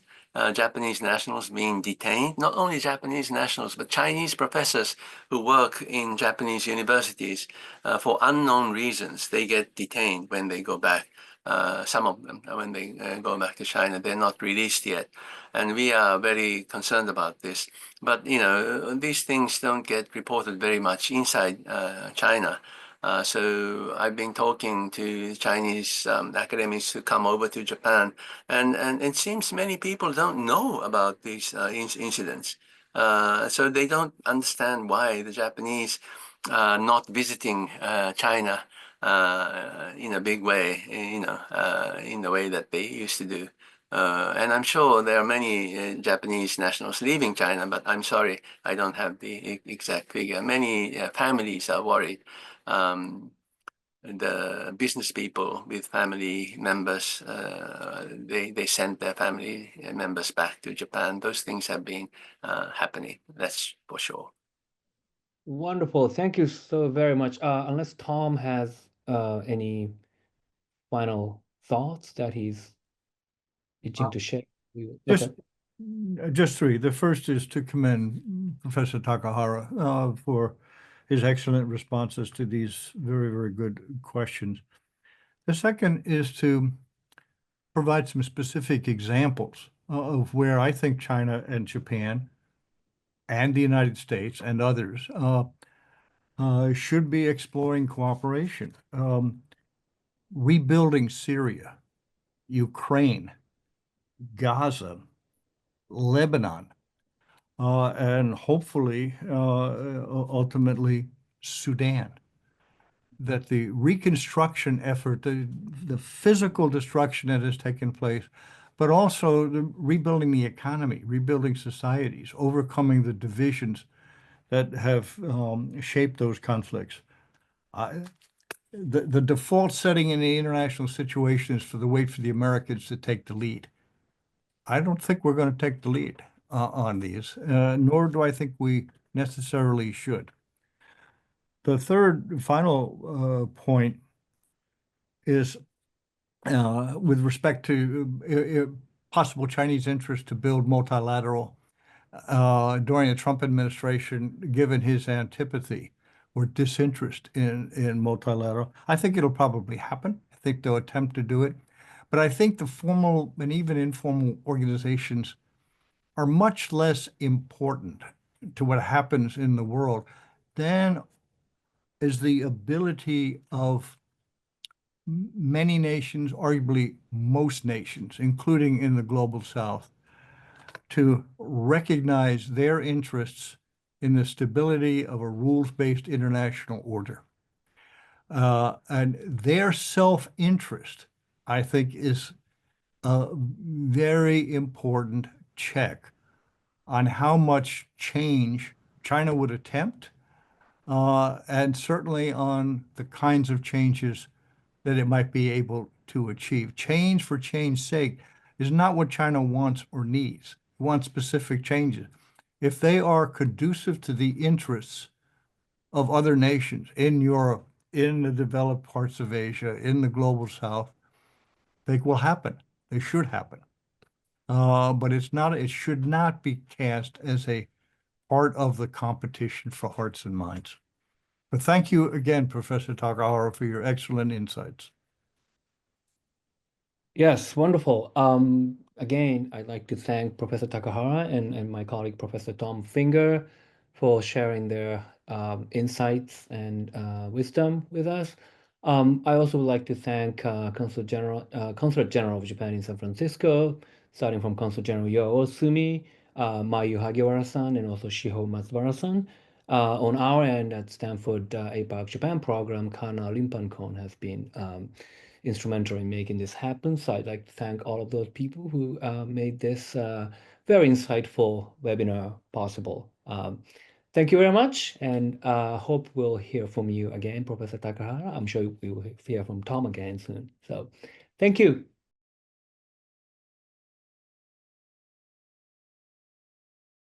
Japanese nationals being detained, not only Japanese nationals, but Chinese professors who work in Japanese universities for unknown reasons. They get detained when they go back. Some of them, when they go back to China, they're not released yet. And we are very concerned about this. But, these things don't get reported very much inside China. So I've been talking to Chinese academics who come over to Japan, and it seems many people don't know about these incidents. So they don't understand why the Japanese are not visiting China in a big way, in the way that they used to do. And I'm sure there are many Japanese nationals leaving China, but I'm sorry, I don't have the exact figure. Many families are worried. The business people with family members, they sent their family members back to Japan. Those things have been happening, that's for sure. Wonderful. Thank you so very much. Unless Tom has any final thoughts that he's itching to share. Just three. The first is to commend Professor Takahara for his excellent responses to these very, very good questions. The second is to provide some specific examples of where I think China and Japan and the United States and others should be exploring cooperation. Rebuilding Syria, Ukraine, Gaza, Lebanon, and hopefully, ultimately, Sudan. That the reconstruction effort, the physical destruction that has taken place, but also rebuilding the economy, rebuilding societies, overcoming the divisions that have shaped those conflicts. The default setting in the international situation is wait for the Americans to take the lead. I don't think we're going to take the lead on these, nor do I think we necessarily should. The third final point is with respect to possible Chinese interest to build multilateral during the Trump administration, given his antipathy or disinterest in multilateral. I think it'll probably happen. I think they'll attempt to do it. But I think the formal and even informal organizations are much less important to what happens in the world than is the ability of many nations, arguably most nations, including in the global South, to recognize their interests in the stability of a rules-based international order. And their self-interest, I think, is a very important check on how much change China would attempt, and certainly on the kinds of changes that it might be able to achieve. Change for change's sake is not what China wants or needs. It wants specific changes. If they are conducive to the interests of other nations in Europe, in the developed parts of Asia, in the global South, they will happen. They should happen. But it should not be cast as a part of the competition for hearts and minds. But thank you again, Professor Takahara, for your excellent insights. Yes, wonderful. Again, I'd like to thank Professor Takahara and my colleague, Professor Tom Finger, for sharing their insights and wisdom with us. I also would like to thank Consulate-General of Japan in San Francisco, starting from Consul-General Yo Sumi, Mayu Hagiwara-san, and also Shiho Matsubara-san. On our end at Stanford APAC Japan program, Kana Limpan-kon has been instrumental in making this happen. So I'd like to thank all of those people who made this very insightful webinar possible. Thank you very much, and hope we'll hear from you again, Professor Takahara. I'm sure we will hear from Tom again soon. So thank you.